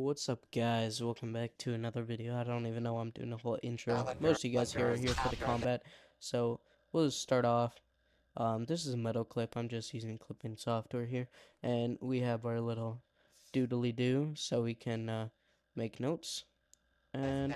What's up, guys? Welcome back to another video. I don't even know why I'm doing the whole intro. Most of you guys here are here for the combat, so we'll just start off. This is a metal clip. I'm just using clipping software here, and we have our little doodly do, so we can make notes. And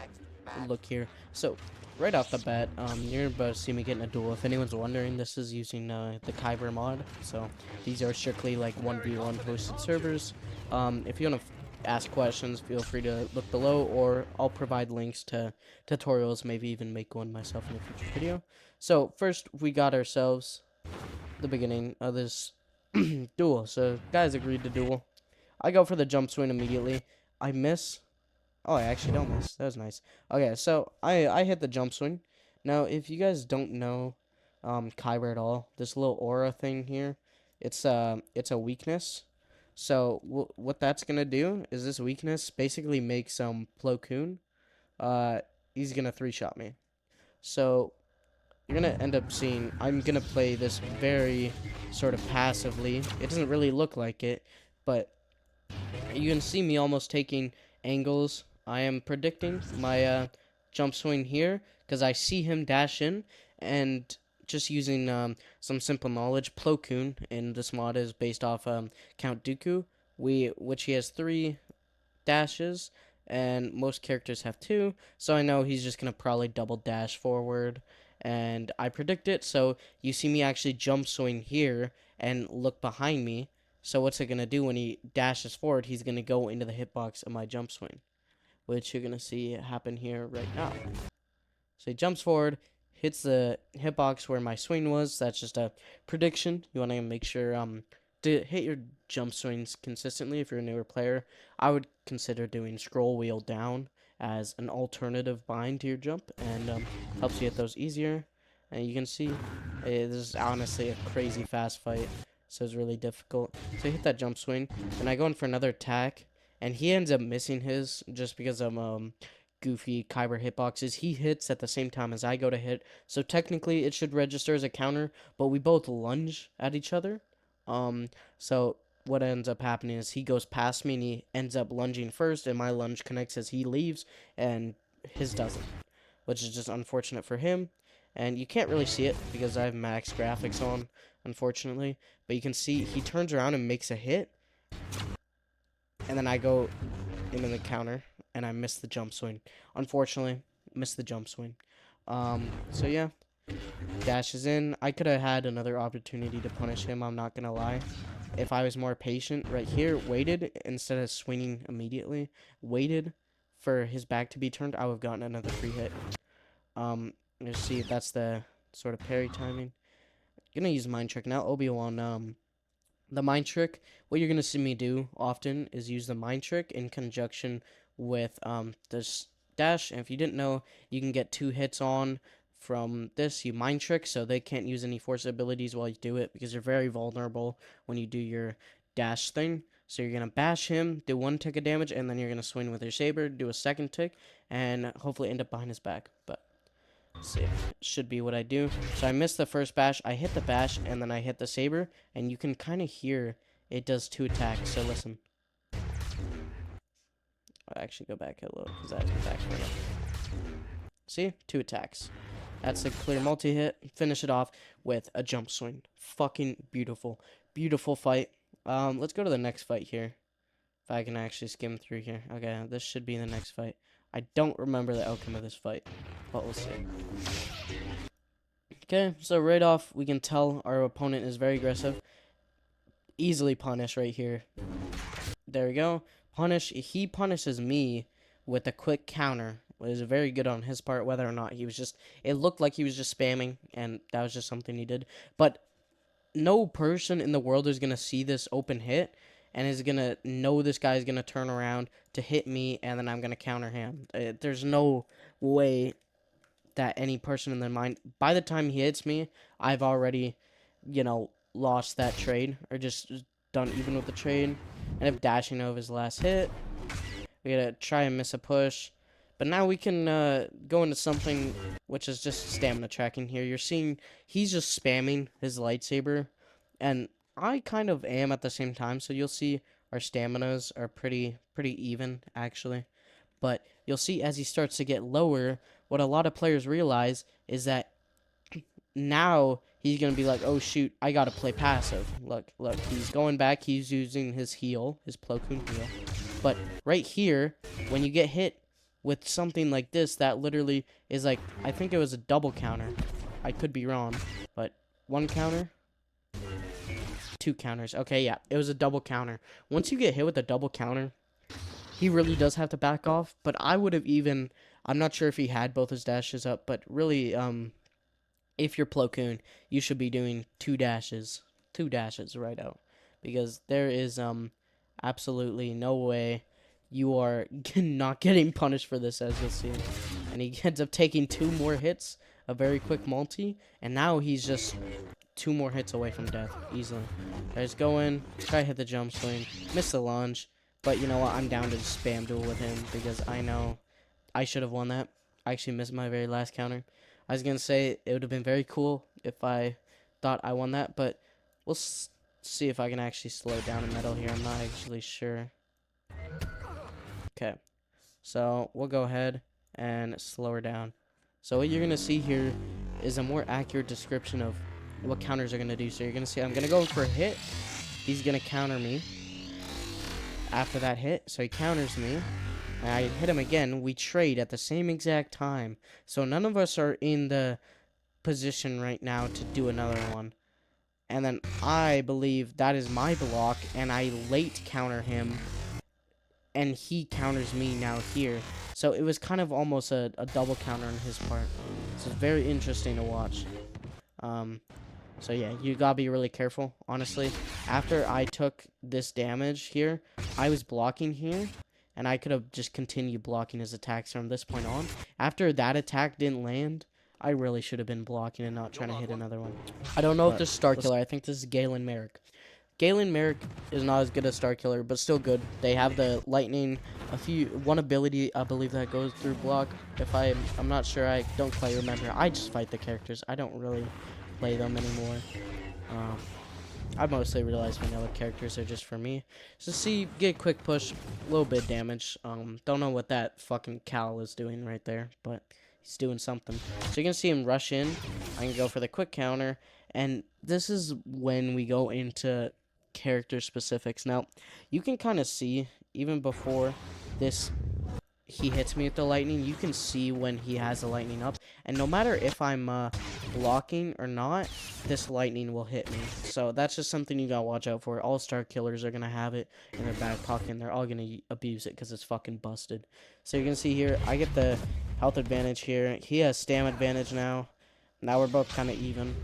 look here. So right off the bat, you're about to see me getting a duel. If anyone's wondering, this is using the Kyber mod. So these are strictly like 1v1 hosted servers. If you want to ask questions, feel free to look below, or I'll provide links to tutorials, maybe even make one myself in a future video. So first, we got ourselves the beginning of this duel. So guys agreed to duel. I go for the jump swing immediately. I miss. Oh, I actually don't miss. That was nice. Okay, so I hit the jump swing. Now, if you guys don't know Kyber at all, this little aura thing here, it's a weakness. So what that's gonna do is this weakness basically makes Plo Koon, he's gonna three-shot me. So you're gonna end up seeing I'm gonna play this very sort of passively. It doesn't really look like it, but you can see me almost taking angles. I am predicting my jump swing here because I see him dash in, and just using some simple knowledge, Plo Koon in this mod is based off Count Dooku, which he has 3 dashes, and most characters have 2, so I know he's just gonna probably double dash forward, and I predict it. So you see me actually jump swing here and look behind me. So what's it going to do when he dashes forward? He's going to go into the hitbox of my jump swing, which you're going to see happen here right now. So he jumps forward, hits the hitbox where my swing was. That's just a prediction. You want to make sure to hit your jump swings consistently. If you're a newer player, I would consider doing scroll wheel down as an alternative bind to your jump, and helps you hit those easier. And you can see this is honestly a crazy fast fight. So it's really difficult. So I hit that jump swing, and I go in for another attack, and he ends up missing his just because of goofy Kyber hitboxes. He hits at the same time as I go to hit, so technically it should register as a counter, but we both lunge at each other. So what ends up happening is he goes past me, and he ends up lunging first, and my lunge connects as he leaves, and his doesn't, which is just unfortunate for him. And you can't really see it because I have max graphics on, unfortunately. But you can see he turns around and makes a hit. And then I go into the counter, and I miss the jump swing. Unfortunately, missed the jump swing. So yeah, dashes in. I could have had another opportunity to punish him, I'm not going to lie. If I was more patient right here, waited instead of swinging immediately, waited for his back to be turned, I would have gotten another free hit. You see, that's the sort of parry timing. Gonna use mind trick now. Obi-Wan, the mind trick, what you're gonna see me do often is use the mind trick in conjunction with this dash. And if you didn't know, you can get 2 hits on from this. You mind trick, so they can't use any force abilities while you do it, because you're very vulnerable when you do your dash thing. So you're gonna bash him, do 1 tick of damage, and then you're gonna swing with your saber, do a 2nd tick, and hopefully end up behind his back. But see, should be what I do. So I missed the first bash, I hit the bash, and then I hit the saber, and you can kind of hear it does 2 attacks. So listen, I'll actually go back a little because I have to go back for it. See, 2 attacks. That's a clear multi-hit. Finish it off with a jump swing. Fucking beautiful, beautiful fight. Let's go to the next fight here, if I can actually skim through here. Okay, this should be the next fight. I don't remember the outcome of this fight, but we'll see. Okay, so right off, we can tell our opponent is very aggressive. Easily punish right here. There we go. Punish. He punishes me with a quick counter. It was very good on his part, whether or not he was just... It looked like he was just spamming, and that was just something he did. But no person in the world is going to see this open hit and is going to know this guy's going to turn around to hit me, and then I'm going to counter him. There's no way that any person in their mind, by the time he hits me, I've already, lost that trade, or just done even with the trade. End up dashing over his last hit. We gotta try and miss a push. But now we can go into something which is just stamina tracking here. You're seeing he's just spamming his lightsaber, and I kind of am at the same time. So you'll see our staminas are pretty even actually. But you'll see as he starts to get lower, what a lot of players realize is that now he's gonna be like, oh shoot, I gotta play passive. Look, he's going back. He's using his heal, his Plo Koon heal. But right here, when you get hit with something like this, that literally is like, I think it was a double counter. I could be wrong, but one counter, two counters. Okay, yeah, it was a double counter. Once you get hit with a double counter, he really does have to back off. But I would have even, I'm not sure if he had both his dashes up, but really, if you're Plo Koon, you should be doing two dashes right out, because there is absolutely no way you are not getting punished for this, as you'll see. And he ends up taking two more hits, a very quick multi, and now he's just two more hits away from death easily. Guys, go in, try to hit the jump swing, miss the launch, but you know what? I'm down to just spam duel with him because I know I should have won that. I actually missed my very last counter. I was going to say it would have been very cool if I thought I won that, but we'll see if I can actually slow down a medal here. I'm not actually sure. Okay, so we'll go ahead and slow her down. So what you're going to see here is a more accurate description of what counters are going to do. So you're going to see I'm going to go for a hit. He's going to counter me after that hit. So he counters me. I hit him again. We trade at the same exact time. So none of us are in the position right now to do another one. And then I believe that is my block, and I late counter him, and he counters me now here. So it was kind of almost a double counter on his part. So it's very interesting to watch. So yeah, you gotta be really careful, honestly. After I took this damage here, I was blocking here, and I could have just continued blocking his attacks from this point on. After that attack didn't land, I really should have been blocking and not trying to hit another one. I don't know if this is Star Killer. I think this is Galen Merrick. Galen Merrick is not as good as Star Killer, but still good. They have the lightning, one ability, I believe, that goes through block. I'm not sure. I don't quite remember. I just fight the characters. I don't really play them anymore. I mostly realize vanilla characters are just for me. So see, get a quick push, a little bit of damage. Don't know what that fucking Cal is doing right there, but he's doing something. So you can see him rush in. I can go for the quick counter, and this is when we go into character specifics. Now, you can kind of see, even before this, he hits me with the lightning, you can see when he has the lightning up, and no matter if I'm blocking or not, this lightning will hit me. So that's just something you gotta watch out for. All Star Killers are gonna have it in their back pocket, and they're all gonna abuse it because it's fucking busted. So you can see here, I get the health advantage here. He has stam advantage now. Now we're both kind of even.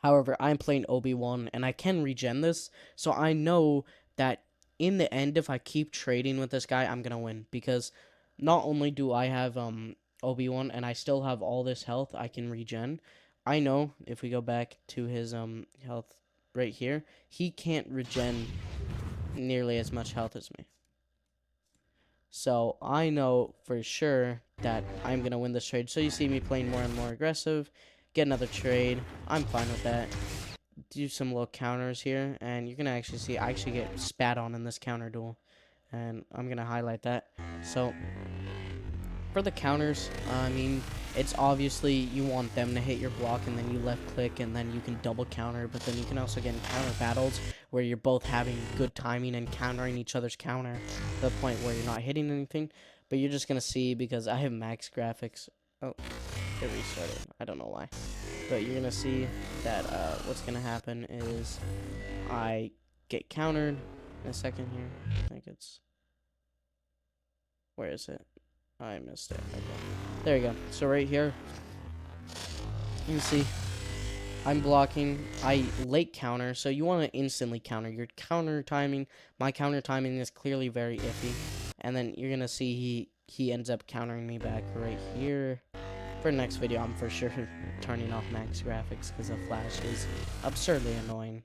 However, I'm playing Obi-Wan, and I can regen this, so I know that in the end, if I keep trading with this guy, I'm gonna win, because not only do I have Obi-Wan, and I still have all this health I can regen, I know if we go back to his health right here, he can't regen nearly as much health as me. So I know for sure that I'm going to win this trade. So you see me playing more and more aggressive. Get another trade. I'm fine with that. Do some little counters here. And you're going to actually see I actually get spat on in this counter duel. And I'm going to highlight that. So for the counters, I mean, it's obviously you want them to hit your block, and then you left click, and then you can double counter. But then you can also get in counter battles where you're both having good timing and countering each other's counter to the point where you're not hitting anything. But you're just going to see, because I have max graphics. Oh, it restarted. I don't know why. But you're going to see that what's going to happen is I get countered in a second here. I think it's... Where is it? I missed it. Okay. There you go. So right here, you can see I'm blocking. I late counter, so you want to instantly counter. Your counter timing, my counter timing is clearly very iffy. And then you're going to see he ends up countering me back right here. For the next video, I'm for sure turning off max graphics because the flash is absurdly annoying.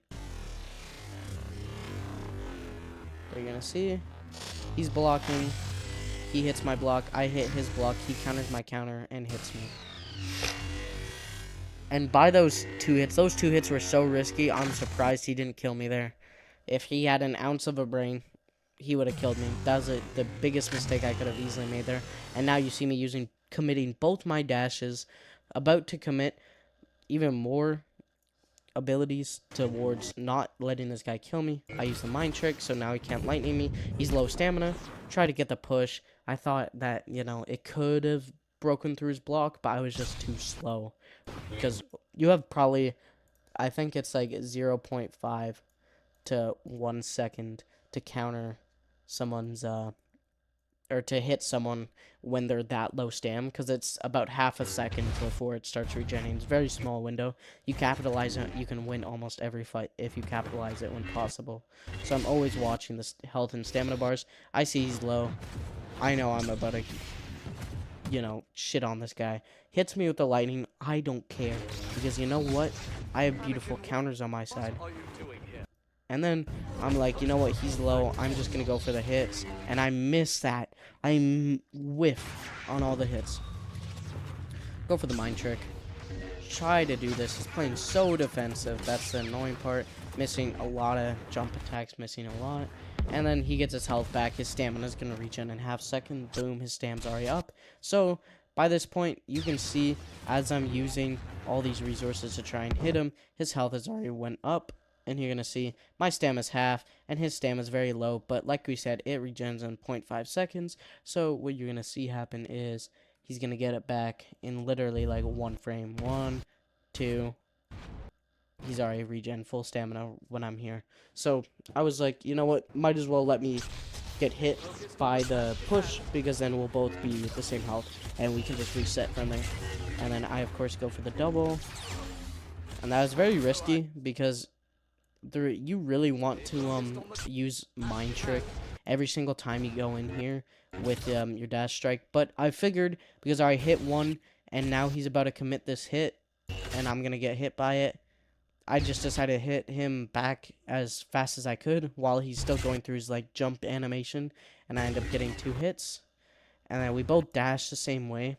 You're going to see he's blocking. He hits my block, I hit his block, he counters my counter, and hits me. And by those two hits were so risky, I'm surprised he didn't kill me there. If he had an ounce of a brain, he would have killed me. That was the biggest mistake I could have easily made there. And now you see me committing both my dashes, about to commit even more abilities towards not letting this guy kill me. I use the mind trick, so now he can't lightning me. He's low stamina. Try to get the push. I thought that, it could have broken through his block, but I was just too slow. Because you have probably, I think it's like 0.5 to 1 second to counter someone's or to hit someone when they're that low stam, because it's about half a second before it starts regenerating. It's a very small window. You capitalize it, you can win almost every fight if you capitalize it when possible. So I'm always watching the health and stamina bars. I see he's low. I know I'm about to, shit on this guy. Hits me with the lightning. I don't care, because you know what? I have beautiful counters on my side. And then I'm like, you know what? He's low. I'm just going to go for the hits. And I miss that. I whiff on all the hits. Go for the mind trick. Try to do this. He's playing so defensive. That's the annoying part. Missing a lot of jump attacks. Missing a lot. And then he gets his health back. His stamina is going to regen in half second. Boom. His stam's already up. So by this point, you can see as I'm using all these resources to try and hit him, his health has already went up. And you're going to see my stam is half, and his stam is very low. But like we said, it regens in 0.5 seconds. So what you're going to see happen is he's going to get it back in literally like 1 frame. 1, 2. He's already regen full stamina when I'm here. So I was like, you know what? Might as well let me get hit by the push, because then we'll both be the same health. And we can just reset from there. And then I, of course, go for the double. And that was very risky, because you really want to use mind trick every single time you go in here with your dash strike. But I figured, because I hit one and now he's about to commit this hit and I'm gonna get hit by it, I just decided to hit him back as fast as I could while he's still going through his like jump animation, and I end up getting 2 hits. And then we both dashed the same way.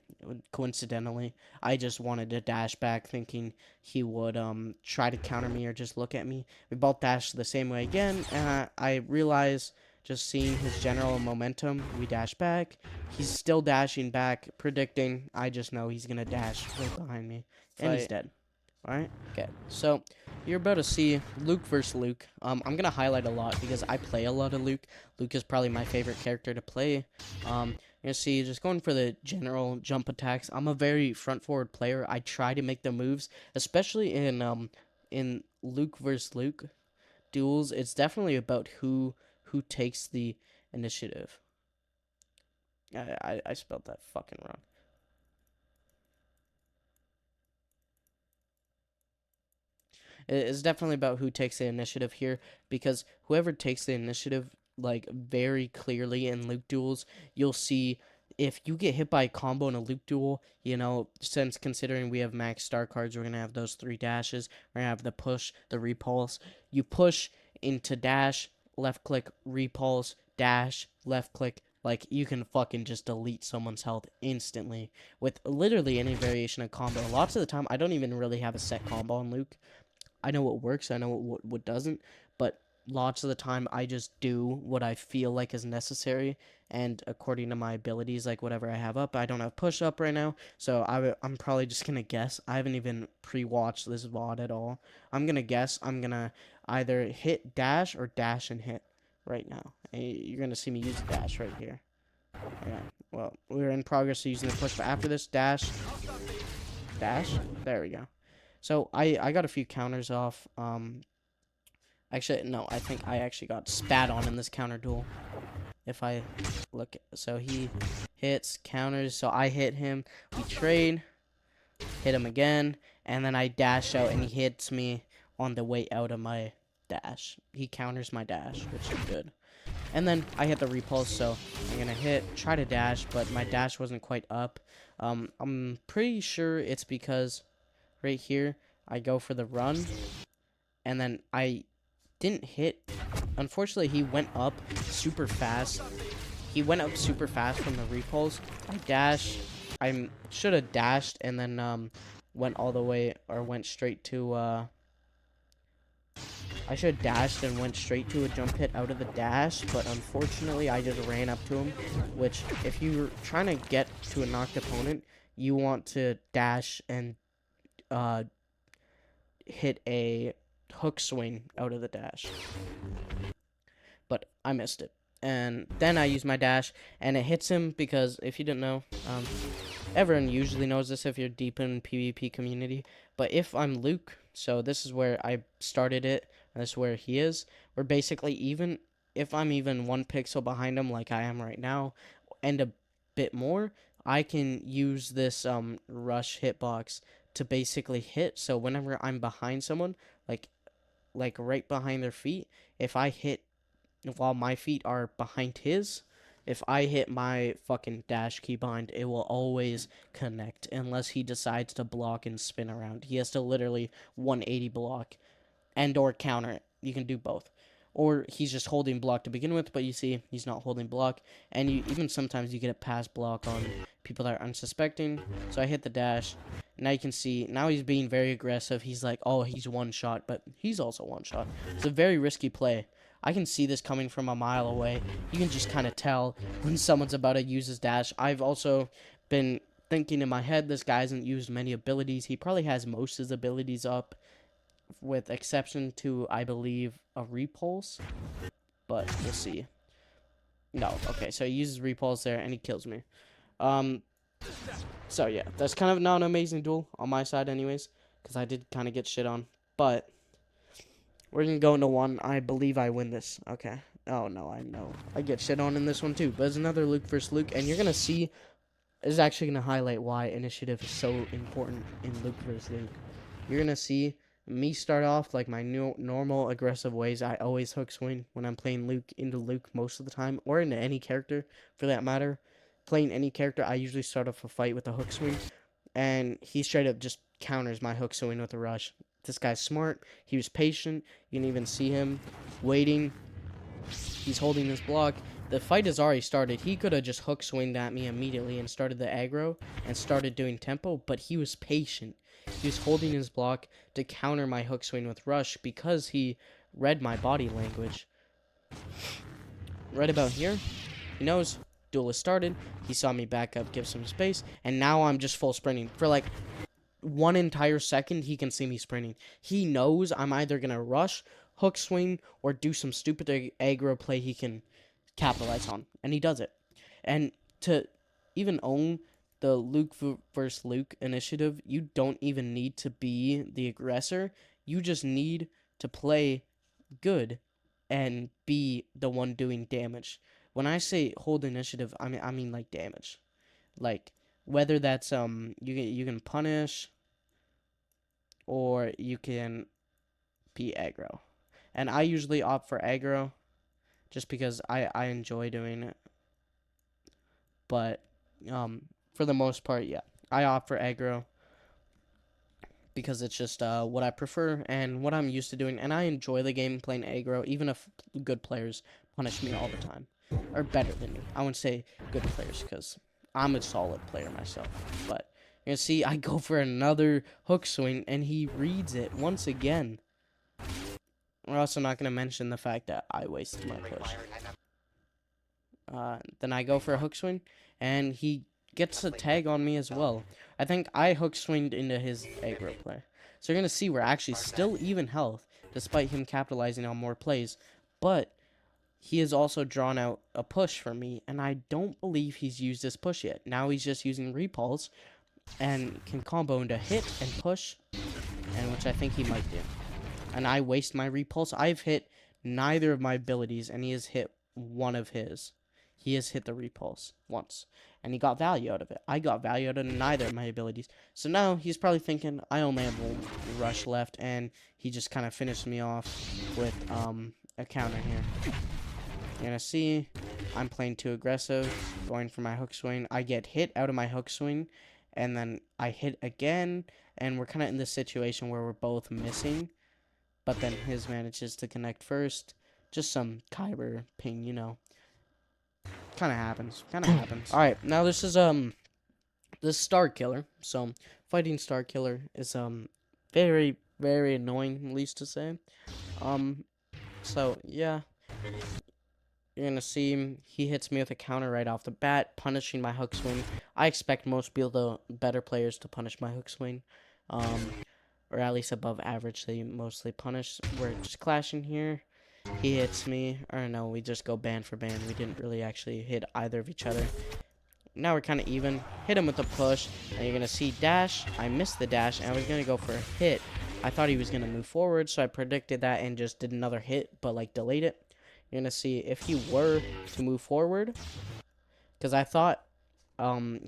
Coincidentally, I just wanted to dash back thinking he would try to counter me or just look at me. We both dashed the same way again, and I realized, just seeing his general momentum, we dash back. He's still dashing back, predicting. I just know he's going to dash right behind me, and he's dead. Alright, okay. So, you're about to see Luke versus Luke. I'm going to highlight a lot because I play a lot of Luke. Luke is probably my favorite character to play. You're going to see, just going for the general jump attacks. I'm a very front-forward player. I try to make the moves, especially in Luke versus Luke duels. It's definitely about who takes the initiative. I spelled that fucking wrong. It's definitely about who takes the initiative here, because whoever takes the initiative, like, very clearly in Luke duels, you'll see if you get hit by a combo in a Luke duel, since considering we have max star cards, we're going to have those 3 dashes. We're going to have the push, the repulse. You push into dash, left click, repulse, dash, left click. Like, you can fucking just delete someone's health instantly with literally any variation of combo. Lots of the time, I don't even really have a set combo on Luke. I know what works, I know what doesn't, but lots of the time I just do what I feel like is necessary, and according to my abilities, like whatever I have up. I don't have push up right now, so I'm probably just gonna guess. I haven't even pre-watched this VOD at all. I'm gonna guess I'm gonna either hit dash or dash and hit right now. You're gonna see me use dash right here. Yeah, well, we're in progress of using the push, but after this, dash, there we go. So I got a few counters off. Actually, no, I think I actually got spat on in this counter duel. If I look, so he hits, counters, so I hit him, we trade, hit him again, and then I dash out and he hits me on the way out of my dash. He counters my dash, which is good. And then I hit the repulse, so I'm gonna try to dash, but my dash wasn't quite up. I'm pretty sure it's because right here I go for the run, and then I didn't hit. Unfortunately, he went up super fast. He went up super fast from the repulse. I dash. I should have dashed and then went all the way, or went straight to I should have dashed and went straight to a jump hit out of the dash, but unfortunately I just ran up to him, which if you're trying to get to a knocked opponent, you want to dash and hit a hook swing out of the dash. But I missed it. And then I use my dash, and it hits him because, if you didn't know, everyone usually knows this if you're deep in PvP community, but if I'm Luke, so this is where I started it, and this is where he is, we're basically even, if I'm even 1 pixel behind him like I am right now, and a bit more, I can use this rush hitbox to basically hit, so whenever I'm behind someone, like right behind their feet, if I hit while my feet are behind his, if I hit my fucking dash key behind, it will always connect unless he decides to block and spin around. He has to literally 180 block and or counter it. You can do both. Or he's just holding block to begin with, but you see he's not holding block. And you even sometimes you get a pass block on people that are unsuspecting. So I hit the dash. Now you can see, now he's being very aggressive. He's like, oh, he's one shot, but he's also one shot. It's a very risky play. I can see this coming from a mile away. You can just kind of tell when someone's about to use his dash. I've also been thinking in my head, this guy hasn't used many abilities. He probably has most of his abilities up, with exception to, I believe, a repulse. But we'll see. No, okay, so he uses repulse there, and he kills me. So yeah, that's kind of not an amazing duel on my side anyways, because I did kind of get shit on. But we're going to go into one. I believe I win this. Okay. Oh, no, I know. I get shit on in this one, too. But it's another Luke versus Luke. And you're going to see, is actually going to highlight why initiative is so important in Luke versus Luke. You're going to see me start off like my normal aggressive ways. I always hook swing when I'm playing Luke into Luke most of the time. Or into any character, for that matter. Playing any character, I usually start off a fight with a hook swing. And he straight up just counters my hook swing with a rush. This guy's smart. He was patient. You can even see him waiting. He's holding his block. The fight has already started. He could have just hook swinged at me immediately and started the aggro and started doing tempo, but he was patient. He was holding his block to counter my hook swing with rush because he read my body language. Right about here, he knows duel has started. He saw me back up, give some space, and now I'm just full sprinting. For like 1 entire second, he can see me sprinting. He knows I'm either going to rush, hook swing, or do some stupid aggro play he can capitalize on. And he does it. And to even own the Luke versus Luke initiative, you don't even need to be the aggressor. You just need to play good and be the one doing damage. When I say hold initiative, I mean like damage. Like, whether that's you can punish or you can be aggro. And I usually opt for aggro just because I enjoy doing it. But for the most part, yeah, I opt for aggro because it's just what I prefer and what I'm used to doing, and I enjoy the game playing aggro even if good players punish me all the time, or better than me. I wouldn't say good players because I'm a solid player myself, but you see, I go for another hook swing, and he reads it once again. We're also not going to mention the fact that I wasted my push. Then I go for a hook swing, and he gets a tag on me as well. I think I hook swinged into his aggro play. So you're going to see we're actually still even health, despite him capitalizing on more plays. But he has also drawn out a push for me, and I don't believe he's used this push yet. Now he's just using repulse, and can combo into hit and push, and which I think he might do. And I waste my repulse. I've hit neither of my abilities, and he has hit one of his. He has hit the repulse once, and he got value out of it. I got value out of neither of my abilities. So now he's probably thinking, I only have one rush left, and he just kind of finished me off with a counter here. You're going to see I'm playing too aggressive, going for my hook swing. I get hit out of my hook swing, and then I hit again, and we're kind of in this situation where we're both missing, but then his manages to connect first. Just some Kyber ping, you know. Kind of happens. Alright, now this is, this Star Killer. So, fighting Star Killer is, very, very annoying, at least to say. Um, so yeah, you're gonna see him. He hits me with a counter right off the bat, punishing my hook swing. I expect most people, the better players, to punish my hook swing, or at least above average. They mostly punish. We're just clashing here. He hits me, or no, we just go band for band. We didn't really actually hit either of each other. Now we're kind of even. Hit him with a push, and you're going to see dash. I missed the dash, and I was going to go for a hit. I thought he was going to move forward, so I predicted that and just did another hit, but like delayed it. You're going to see if he were to move forward, because I thought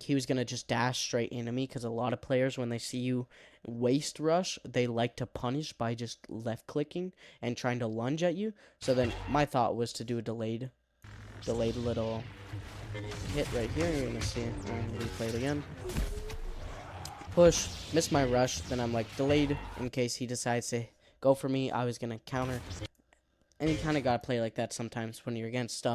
he was going to just dash straight into me, because a lot of players, when they see you waist rush, they like to punish by just left clicking and trying to lunge at you. So then my thought was to do a delayed little hit right here. You're gonna see it. Replay it again. Push, miss my rush. Then I'm like delayed in case he decides to go for me. I was gonna counter, and you kind of gotta play like that sometimes when you're against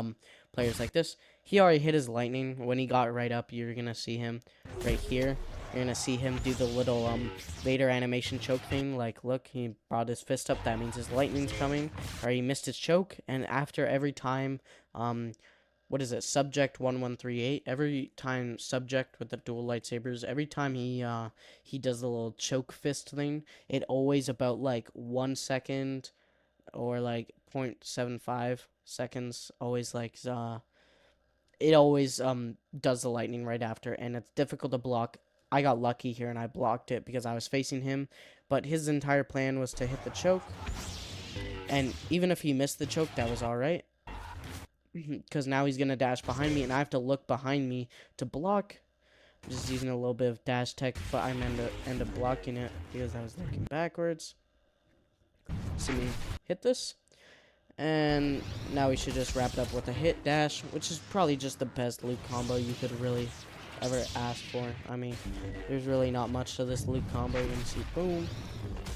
players like this. He already hit his lightning. When he got right up, you're gonna see him right here. You're gonna see him do the little Vader animation choke thing. Like, look, he brought his fist up. That means his lightning's coming. Or he missed his choke. And after every time, what is it? Subject 1138. Every time subject with the dual lightsabers. Every time he does the little choke fist thing. It always about like 1 second or like 0.75 seconds. Always like it always does the lightning right after, and it's difficult to block. I got lucky here and I blocked it because I was facing him, but his entire plan was to hit the choke, and even if he missed the choke, that was alright, because now he's gonna dash behind me and I have to look behind me to block. I'm just using a little bit of dash tech, but I'm end up blocking it because I was looking backwards. See me hit this. And now we should just wrap it up with a hit dash, which is probably just the best loop combo you could really ever ask for. I mean, there's really not much to this loop combo. You can see boom,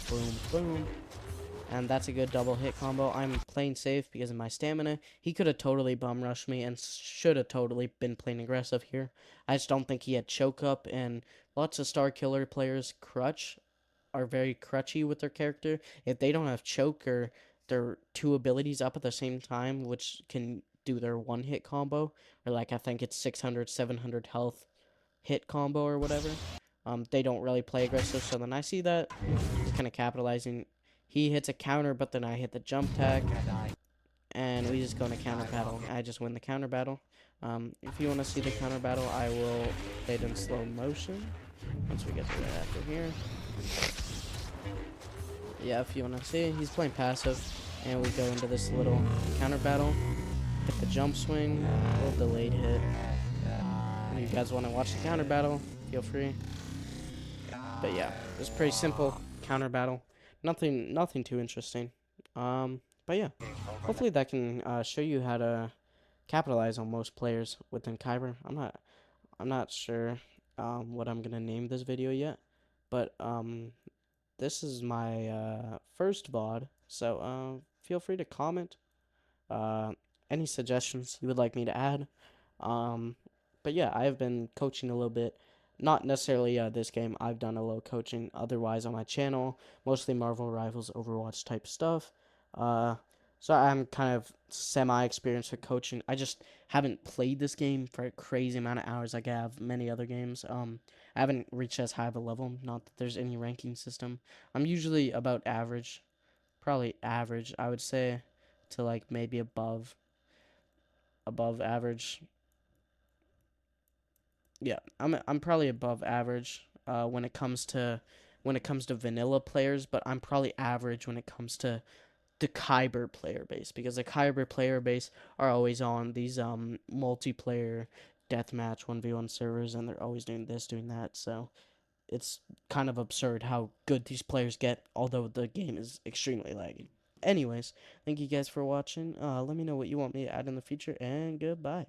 boom, boom. And that's a good double hit combo. I'm playing safe because of my stamina. He could have totally bum rushed me and should have totally been playing aggressive here. I just don't think he had choke up, and lots of star killer players are very crutchy with their character. If they don't have choke or their two abilities up at the same time, which can do their one hit combo, or like I think it's 600, 700 health hit combo or whatever, they don't really play aggressive. So then I see that, he's kind of capitalizing. He hits a counter, but then I hit the jump tag, and we just go into counter battle. I just win the counter battle. If you want to see the counter battle, I will play it in slow motion once we get to that after here. Yeah, if you want to see, he's playing passive, and we go into this little counter battle. Hit the jump swing, a little delayed hit. If you guys want to watch the counter battle, feel free. But yeah, it's pretty simple counter battle. Nothing too interesting. But yeah, hopefully that can show you how to capitalize on most players within Kyber. I'm not sure what I'm gonna name this video yet, but this is my first VOD, so feel free to comment any suggestions you would like me to add. But yeah, I have been coaching a little bit. Not necessarily this game. I've done a little coaching otherwise on my channel, mostly Marvel Rivals, Overwatch type stuff. So I'm kind of semi-experienced with coaching. I just haven't played this game for a crazy amount of hours like I have many other games. I haven't reached as high of a level. Not that there's any ranking system. I'm usually about average, probably average, I would say, to like maybe above average. Yeah, I'm probably above average when it comes to vanilla players, but I'm probably average when it comes to the Kyber player base, because the Kyber player base are always on these multiplayer deathmatch 1v1 servers, and they're always doing this, doing that. So it's kind of absurd how good these players get, although the game is extremely laggy. Anyways, thank you guys for watching. Let me know what you want me to add in the future, and goodbye.